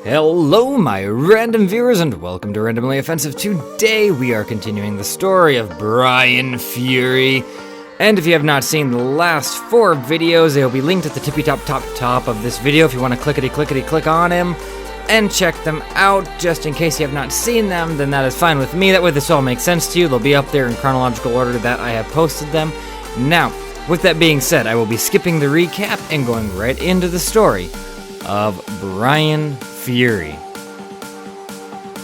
Hello, my random viewers, and welcome to Randomly Offensive. Today, we are continuing the story of Bryan Fury. And if you have not seen the last 4 videos, they will be linked at the tippy top of this video if you want to click on him and check them out. Just in case you have not seen them, then that is fine with me. That way this all makes sense to you. They'll be up there in chronological order that I have posted them. Now, with that being said, I will be skipping the recap and going right into the story of Bryan Fury.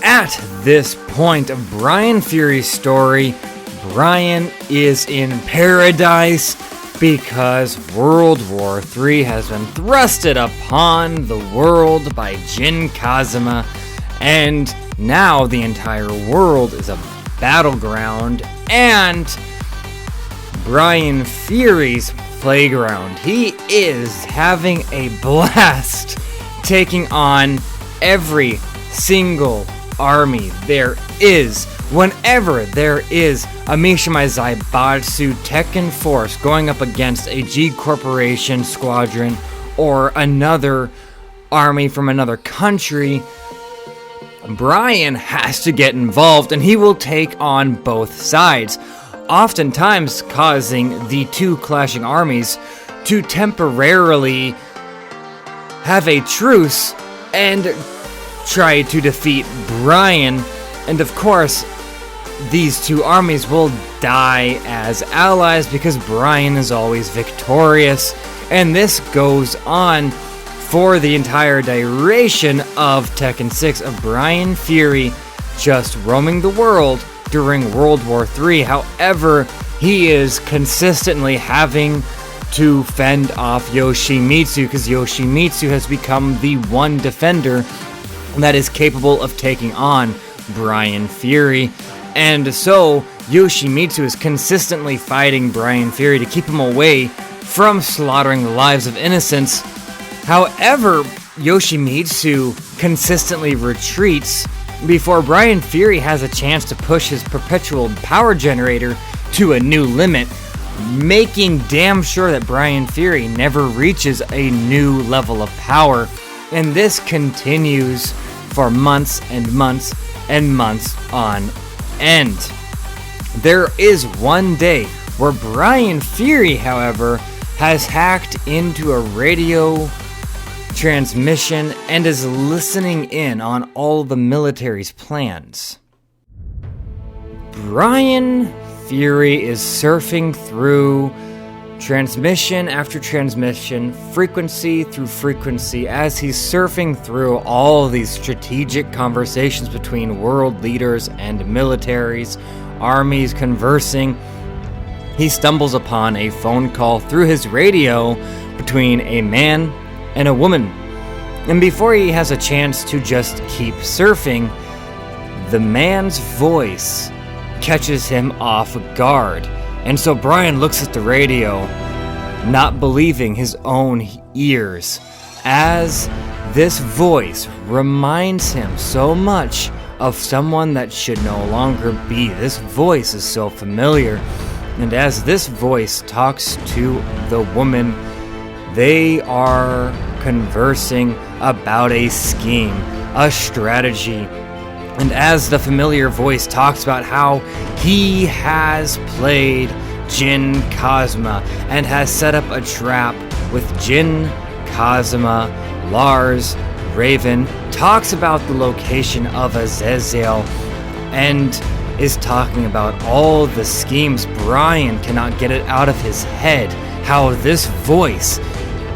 At this point of Bryan Fury's story, Bryan is in paradise because World War III has been thrusted upon the world by Jin Kazuma, and now the entire world is a battleground and Bryan Fury's playground. He is having a blast taking on every single army there is. Whenever there is a Mishima Zaibatsu Tekken force going up against a G Corporation squadron or another army from another country, Bryan has to get involved and he will take on both sides, oftentimes causing the two clashing armies to temporarily have a truce and try to defeat Bryan. And of course, these two armies will die as allies because Bryan is always victorious. And this goes on for the entire duration of Tekken 6 of Bryan Fury just roaming the world during World War III. However, he is consistently having to fend off Yoshimitsu because Yoshimitsu has become the one defender that is capable of taking on Bryan Fury. And so Yoshimitsu is consistently fighting Bryan Fury to keep him away from slaughtering the lives of innocents. However, Yoshimitsu consistently retreats before Bryan Fury has a chance to push his perpetual power generator to a new limit, making damn sure that Bryan Fury never reaches a new level of power. And this continues for months and months and months on end. There is one day where Bryan Fury, however, has hacked into a radio transmission and is listening in on all the military's plans. Bryan Fury is surfing through transmission after transmission, frequency through frequency, as he's surfing through all these strategic conversations between world leaders and militaries, armies conversing. He stumbles upon a phone call through his radio between a man and a woman. And before he has a chance to just keep surfing, the man's voice catches him off guard. And so Bryan looks at the radio, not believing his own ears, as this voice reminds him so much of someone that should no longer be. This voice is so familiar. And as this voice talks to the woman, they are conversing about a scheme, a strategy. And as the familiar voice talks about how he has played Jin Kazuma and has set up a trap with Jin Kazuma, Lars, Raven, talks about the location of Azazel and is talking about all the schemes. Bryan cannot get it out of his head how this voice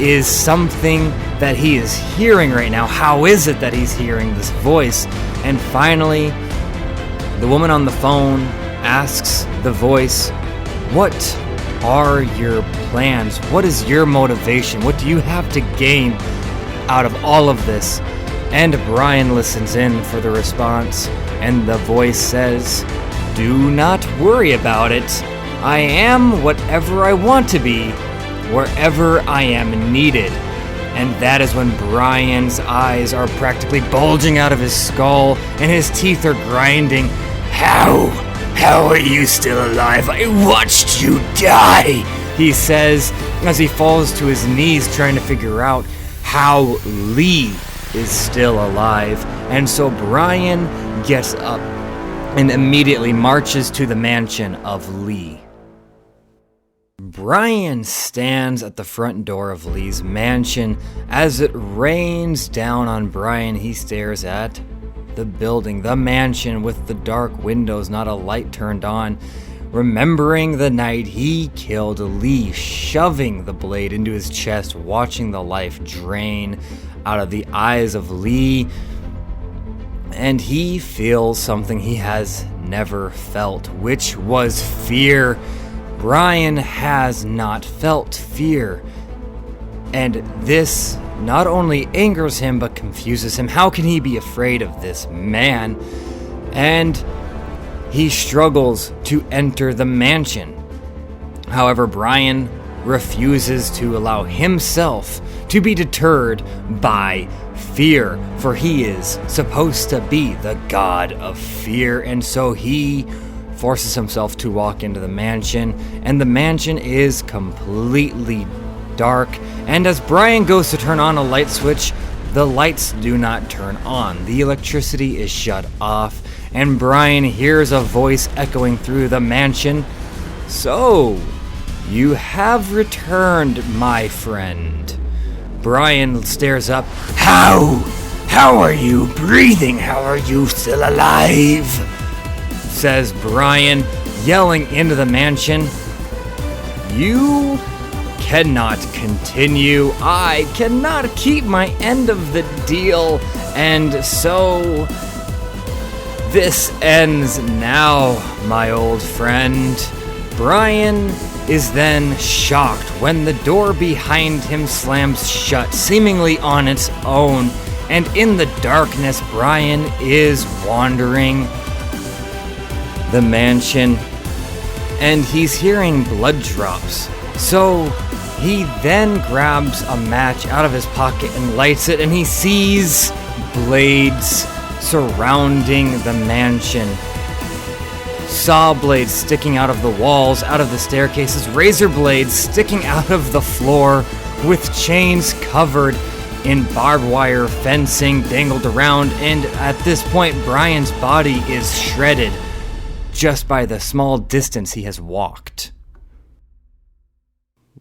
is something that he is hearing right now. How is it that he's hearing this voice? And finally, the woman on the phone asks the voice, "What are your plans? What is your motivation? What do you have to gain out of all of this?" And Bryan listens in for the response, and the voice says, "Do not worry about it. I am whatever I want to be, wherever I am needed." And that is when Bryan's eyes are practically bulging out of his skull and his teeth are grinding. How are you still alive? I watched you die, he says as he falls to his knees trying to figure out how Lee is still alive. And so Bryan gets up and immediately marches to the mansion of Lee. Bryan stands at the front door of Lee's mansion. As it rains down on Bryan, he stares at the building, the mansion with the dark windows, not a light turned on. Remembering the night he killed Lee, shoving the blade into his chest, watching the life drain out of the eyes of Lee. And he feels something he has never felt, which was fear. Bryan has not felt fear. And this not only angers him, but confuses him. How can he be afraid of this man? And he struggles to enter the mansion. However, Bryan refuses to allow himself to be deterred by fear, for he is supposed to be the god of fear, and so he forces himself to walk into the mansion, and the mansion is completely dark, and as Bryan goes to turn on a light switch, the lights do not turn on. The electricity is shut off, and Bryan hears a voice echoing through the mansion. "So, you have returned, my friend." Bryan stares up. How are you breathing? How are you still alive?" says Bryan, yelling into the mansion. "You cannot continue. I cannot keep my end of the deal, and so this ends now, my old friend." Bryan is then shocked when the door behind him slams shut, seemingly on its own, and in the darkness, Bryan is wandering the mansion, and he's hearing blood drops. So he then grabs a match out of his pocket and lights it, and he sees blades surrounding the mansion. Saw blades sticking out of the walls, out of the staircases, razor blades sticking out of the floor, with chains covered in barbed wire fencing dangled around, and at this point, Bryan's body is shredded just by the small distance he has walked.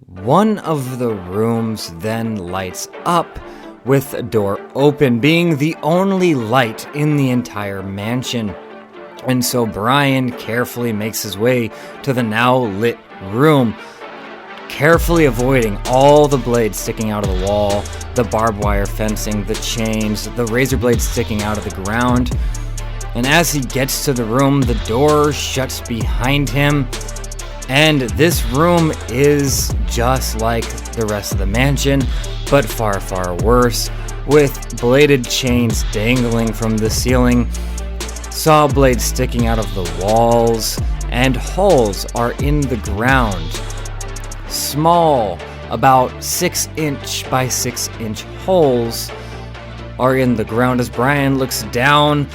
One of the rooms then lights up with a door open, being the only light in the entire mansion. And so Bryan carefully makes his way to the now lit room, carefully avoiding all the blades sticking out of the wall, the barbed wire fencing, the chains, the razor blades sticking out of the ground. And as he gets to the room, the door shuts behind him, and this room is just like the rest of the mansion, but far, far worse, with bladed chains dangling from the ceiling, saw blades sticking out of the walls, and holes are in the ground. Small, about 6-inch by 6-inch holes are in the ground. As Bryan looks down,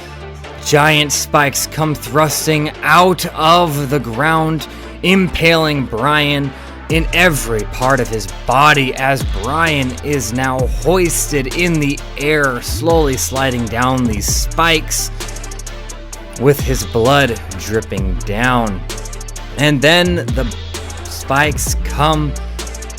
giant spikes come thrusting out of the ground, impaling Bryan in every part of his body, as Bryan is now hoisted in the air, slowly sliding down these spikes, with his blood dripping down. And then the spikes come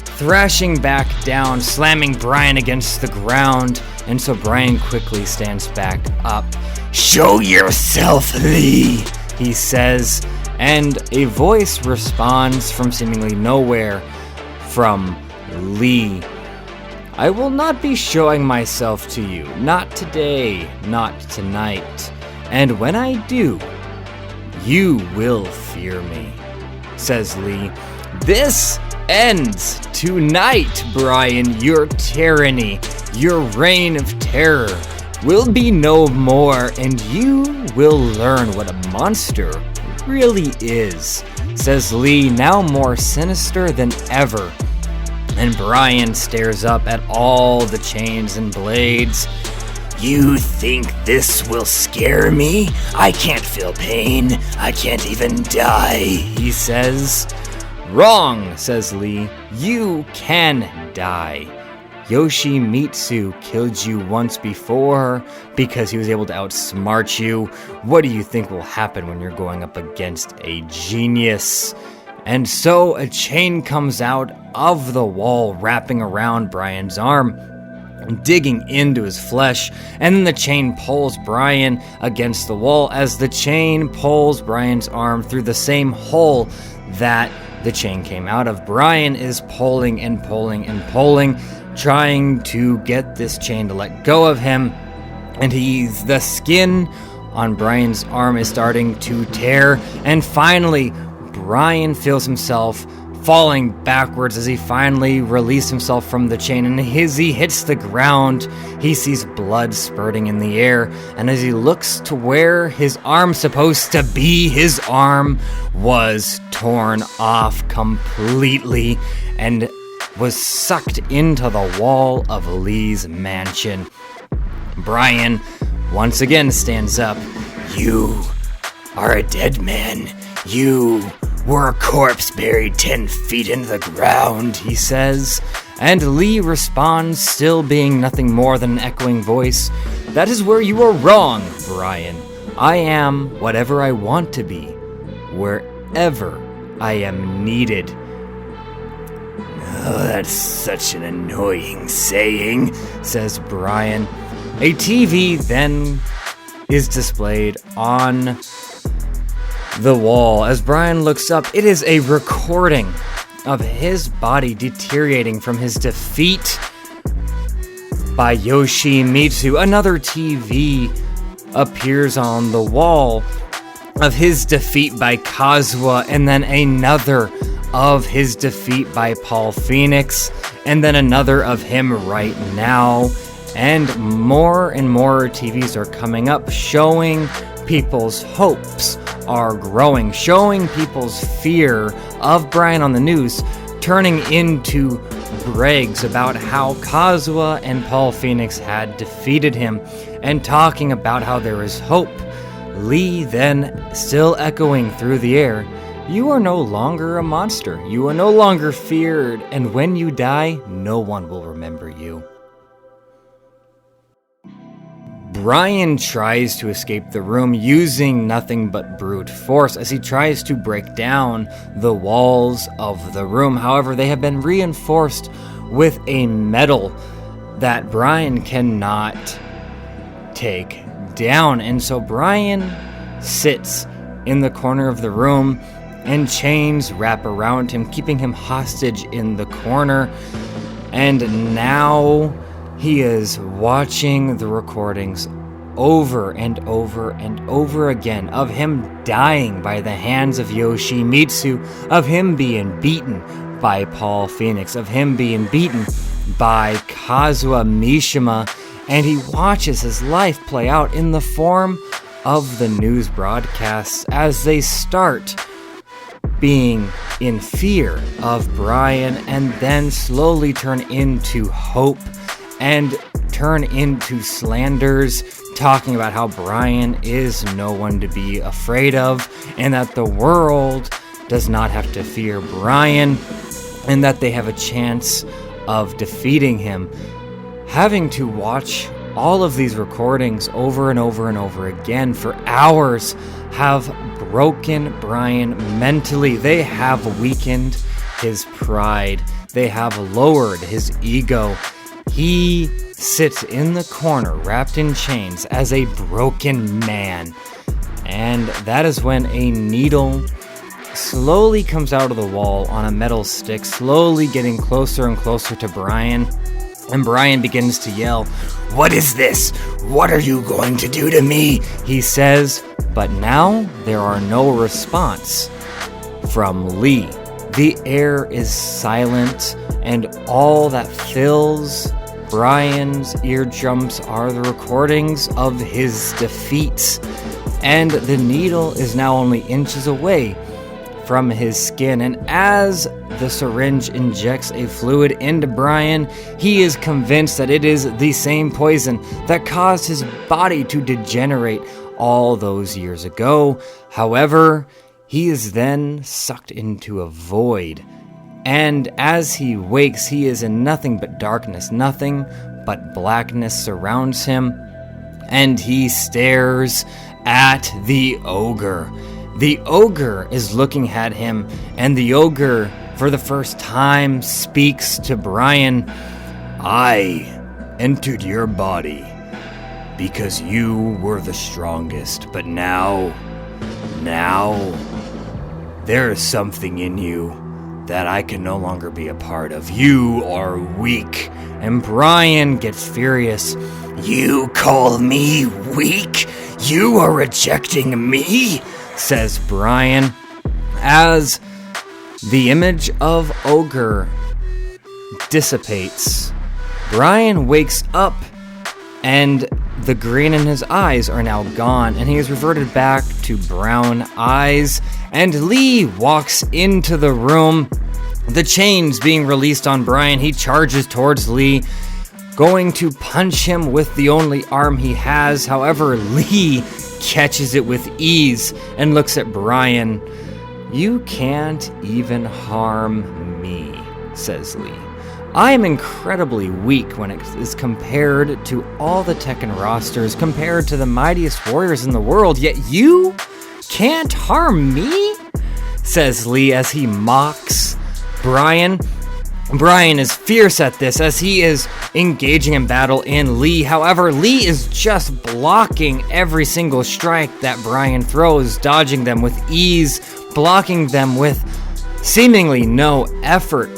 thrashing back down, slamming Bryan against the ground, and so Bryan quickly stands back up. "Show yourself, Lee," he says, and a voice responds from seemingly nowhere, from Lee. "I will not be showing myself to you, not today, not tonight. And when I do, you will fear me," says Lee. "This ends tonight, Bryan. Your tyranny, your reign of terror will be no more, and you will learn what a monster really is," says Lee, now more sinister than ever. And Bryan stares up at all the chains and blades. "You think this will scare me? I can't feel pain. I can't even die," he says. "Wrong," says Lee. "You can die. Yoshimitsu killed you once before because he was able to outsmart you. What do you think will happen when you're going up against a genius? And so a chain comes out of the wall, wrapping around Bryan's arm, digging into his flesh, and then the chain pulls Bryan against the wall as the chain pulls Bryan's arm through the same hole that the chain came out of. Bryan is pulling and pulling and pulling, trying to get this chain to let go of him, and the skin on Bryan's arm is starting to tear, and finally Bryan feels himself falling backwards as he finally released himself from the chain, and as he hits the ground, he sees blood spurting in the air, and as he looks to where his arm's supposed to be, his arm was torn off completely and was sucked into the wall of Lee's mansion. Bryan once again stands up. "You are a dead man. You were a corpse buried 10 feet into the ground," he says. And Lee responds, still being nothing more than an echoing voice. "That is where you are wrong, Bryan. I am whatever I want to be, wherever I am needed." "Oh, that's such an annoying saying," says Bryan. A TV then is displayed on the wall. As Bryan looks up, it is a recording of his body deteriorating from his defeat by Yoshimitsu. Another TV appears on the wall of his defeat by Kazuha, and then another of his defeat by Paul Phoenix, and then another of him right now. And more TVs are coming up, showing people's hopes are growing, showing people's fear of Bryan on the news, turning into brags about how Kazuha and Paul Phoenix had defeated him, and talking about how there is hope. Lee then, still echoing through the air, "You are no longer a monster. You are no longer feared, and when you die, no one will remember you." Bryan tries to escape the room using nothing but brute force as he tries to break down the walls of the room. However, they have been reinforced with a metal that Bryan cannot take down. And so Bryan sits in the corner of the room, and chains wrap around him, keeping him hostage in the corner. And now he is watching the recordings over and over and over again of him dying by the hands of Yoshimitsu, of him being beaten by Paul Phoenix, of him being beaten by Kazuha Mishima, and he watches his life play out in the form of the news broadcasts as they start being in fear of Bryan, and then slowly turn into hope and turn into slanders, talking about how Bryan is no one to be afraid of, and that the world does not have to fear Bryan, and that they have a chance of defeating him. Having to watch all of these recordings over and over and over again for hours have broken Bryan mentally. They have weakened his pride. They have lowered his ego. He sits in the corner wrapped in chains as a broken man. And that is when a needle slowly comes out of the wall on a metal stick, slowly getting closer and closer to Bryan. And Bryan begins to yell, "What is this? What are you going to do to me?" he says. But now there are no response from Lee. The air is silent, and all that fills Bryan's eardrums are the recordings of his defeats. And the needle is now only inches away from his skin, and as the syringe injects a fluid into Bryan, he is convinced that it is the same poison that caused his body to degenerate all those years ago. However, he is then sucked into a void, And as he wakes, he is in nothing but darkness. Nothing but blackness surrounds him. And he stares at the ogre. The ogre is looking at him, and the ogre, for the first time, speaks to Bryan. I entered your body because you were the strongest, but now, there is something in you that I can no longer be a part of. You are weak. And Bryan gets furious. You call me weak? You are rejecting me? Says Bryan. As the image of ogre dissipates, Bryan wakes up, and the green in his eyes are now gone, and he has reverted back to brown eyes. And Lee walks into the room, the chains being released on Bryan. He charges towards Lee, going to punch him with the only arm he has. However, Lee catches it with ease and looks at Bryan. You can't even harm me, says Lee. I am incredibly weak when it is compared to all the Tekken rosters, compared to the mightiest warriors in the world, yet you can't harm me, says Lee as he mocks Bryan. Bryan is fierce at this as he is engaging in battle in Lee. However, Lee is just blocking every single strike that Bryan throws, dodging them with ease, blocking them with seemingly no effort.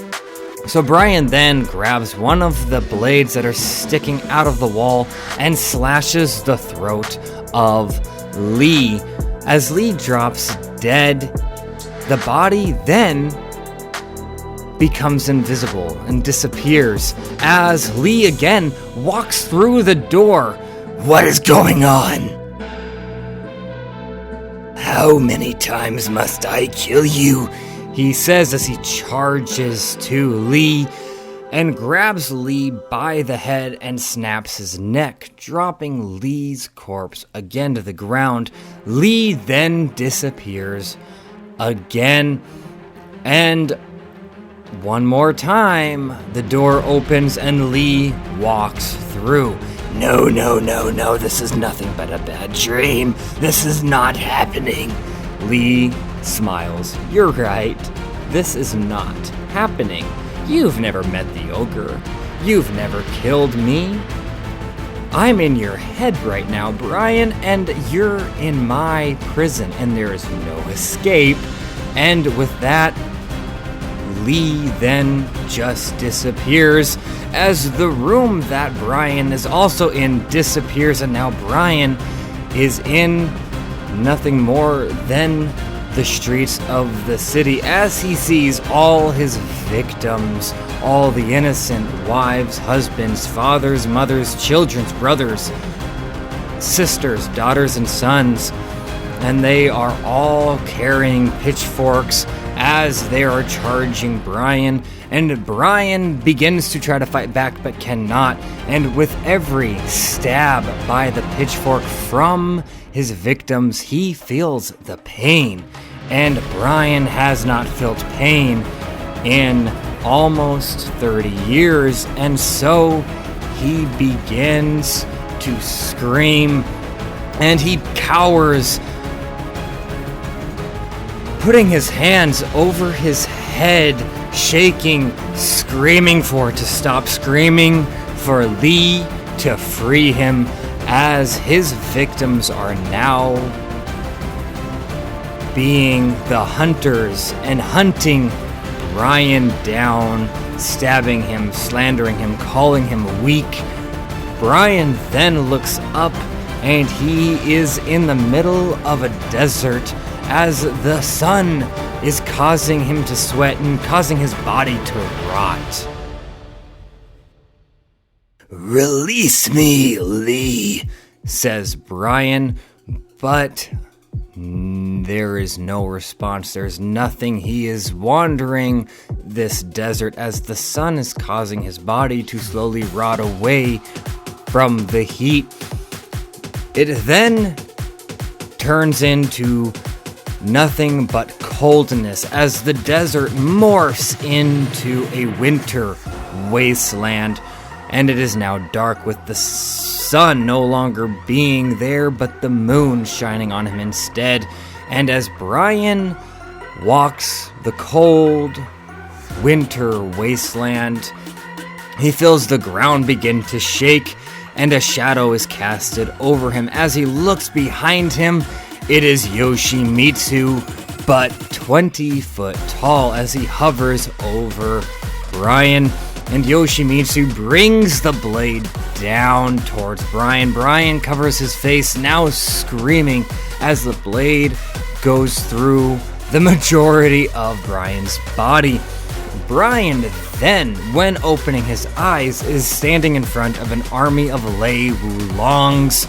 So Bryan then grabs one of the blades that are sticking out of the wall and slashes the throat of Lee. As Lee drops dead, the body then becomes invisible and disappears as Lee again walks through the door. What is going on? How many times must I kill you? He says as he charges to Lee and grabs Lee by the head and snaps his neck, dropping Lee's corpse again to the ground. Lee then disappears again, and one more time, the door opens and Lee walks through. No, this is nothing but a bad dream. This is not happening. Lee smiles. You're right. This is not happening. You've never met the ogre. You've never killed me. I'm in your head right now, Bryan, and you're in my prison, and there is no escape. And with that, Lee then just disappears as the room that Bryan is also in disappears, and now Bryan is in nothing more than the streets of the city as he sees all his victims, all the innocent wives, husbands, fathers, mothers, children's brothers, sisters, daughters, and sons, and they are all carrying pitchforks as they are charging Bryan, and Bryan begins to try to fight back but cannot, and with every stab by the pitchfork from his victims, he feels the pain, and Bryan has not felt pain in almost 30 years, and so he begins to scream, and he cowers, putting his hands over his head, shaking, screaming for it to stop, screaming for Lee to free him, as his victims are now being the hunters and hunting Bryan down, stabbing him, slandering him, calling him weak. Bryan then looks up, and he is in the middle of a desert as the sun is causing him to sweat and causing his body to rot. Release me, Lee, says Bryan, but there is no response. There's nothing. He is wandering this desert as the sun is causing his body to slowly rot away from the heat. It then turns into nothing but coldness as the desert morphs into a winter wasteland, and it is now dark with the sun no longer being there but the moon shining on him instead. And as Bryan walks the cold winter wasteland, he feels the ground begin to shake, and a shadow is casted over him. As he looks behind him, it is Yoshimitsu, but 20 foot tall, as he hovers over Bryan. And Yoshimitsu brings the blade down towards Bryan. Bryan covers his face, now screaming, as the blade goes through the majority of Bryan's body. Bryan then, when opening his eyes, is standing in front of an army of Lei Wulongs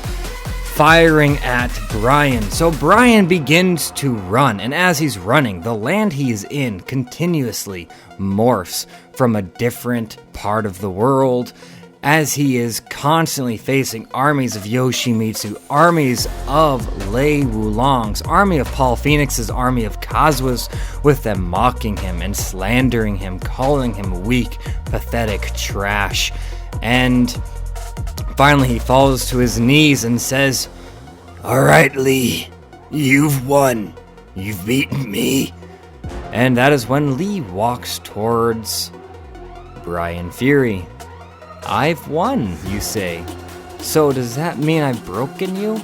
firing at Bryan. So Bryan begins to run, and as he's running, the land he is in continuously morphs from a different part of the world, as he is constantly facing armies of Yoshimitsu, armies of Lei Wulongs, army of Paul Phoenix's army of Kazuas, with them mocking him and slandering him, calling him weak, pathetic trash. And finally he falls to his knees and says, "Alright, Lee, you've won. You've beaten me." And that is when Lee walks towards Bryan Fury. "I've won," you say. "So does that mean I've broken you?"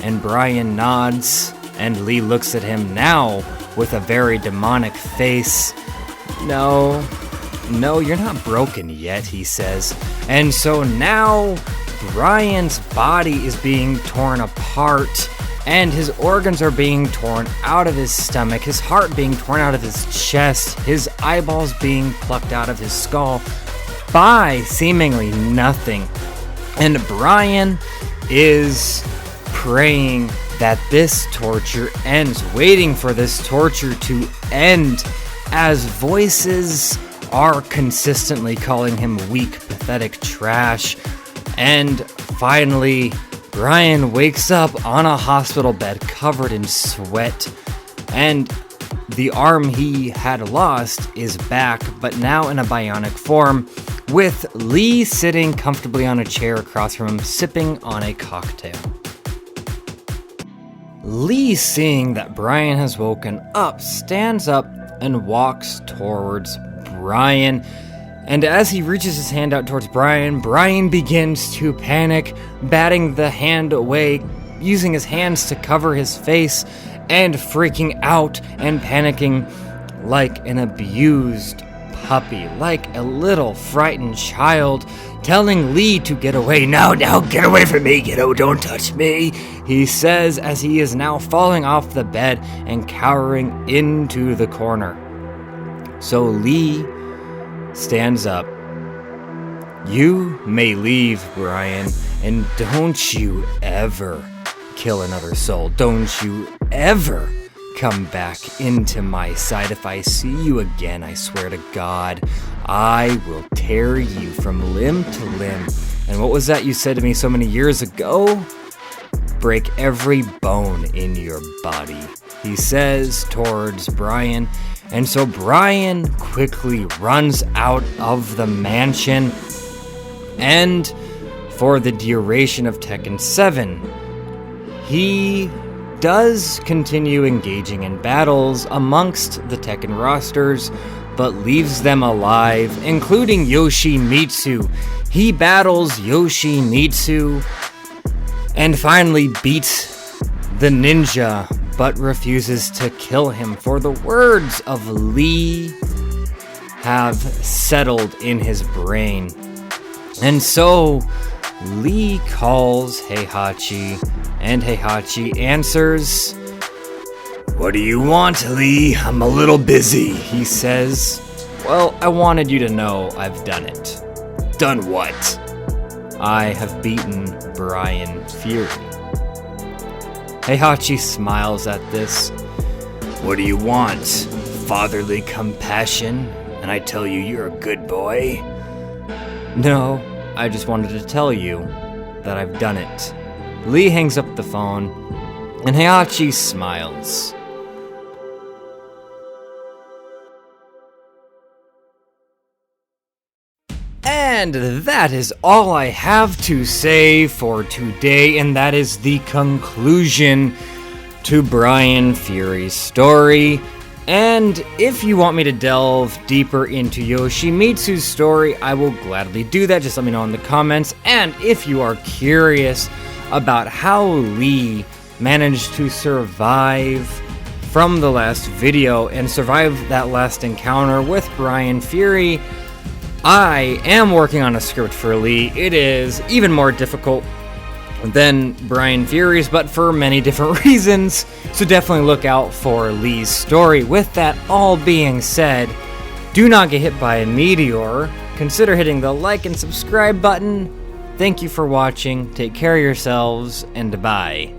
And Bryan nods, and Lee looks at him now with a very demonic face. No, you're not broken yet," he says. And so now Bryan's body is being torn apart, and his organs are being torn out of his stomach, his heart being torn out of his chest, his eyeballs being plucked out of his skull by seemingly nothing. And Bryan is praying that this torture ends, waiting for this torture to end, as voices are consistently calling him weak, pathetic trash. And finally, Bryan wakes up on a hospital bed covered in sweat, and the arm he had lost is back, but now in a bionic form, with Lee sitting comfortably on a chair across from him, sipping on a cocktail. Lee, seeing that Bryan has woken up, stands up and walks towards Bryan. And as he reaches his hand out towards Bryan, Bryan begins to panic, batting the hand away, using his hands to cover his face, and freaking out and panicking like an abused puppy, like a little frightened child, telling Lee to get away. "Now, get away from me, kiddo, don't touch me," he says, as he is now falling off the bed and cowering into the corner. So Lee stands up. "You may leave, Bryan, and don't you ever kill another soul. Don't you ever come back into my sight. If I see you again, I swear to God, I will tear you from limb to limb. And what was that you said to me so many years ago? Break every bone in your body," he says towards Bryan. And so Bryan quickly runs out of the mansion, and for the duration of Tekken 7, he does continue engaging in battles amongst the Tekken rosters, but leaves them alive, including Yoshimitsu. He battles Yoshimitsu and finally beats the ninja, but refuses to kill him, for the words of Lee have settled in his brain. And so Lee calls Heihachi, and Heihachi answers. "What do you want, Lee? I'm a little busy," he says. "Well, I wanted you to know I've done it." "Done what?" "I have beaten Bryan Fury." Heihachi smiles at this. "What do you want? Fatherly compassion? And I tell you you're a good boy?" "No, I just wanted to tell you that I've done it." Lee hangs up the phone, and Heihachi smiles. And that is all I have to say for today, and that is the conclusion to Bryan Fury's story. And if you want me to delve deeper into Yoshimitsu's story, I will gladly do that. Just let me know in the comments. And if you are curious about how Lee managed to survive from the last video and survive that last encounter with Bryan Fury, I am working on a script for Lee. It is even more difficult than Bryan Fury's, but for many different reasons, so definitely look out for Lee's story. With that all being said, do not get hit by a meteor. Consider hitting the like and subscribe button. Thank you for watching, take care of yourselves, and bye.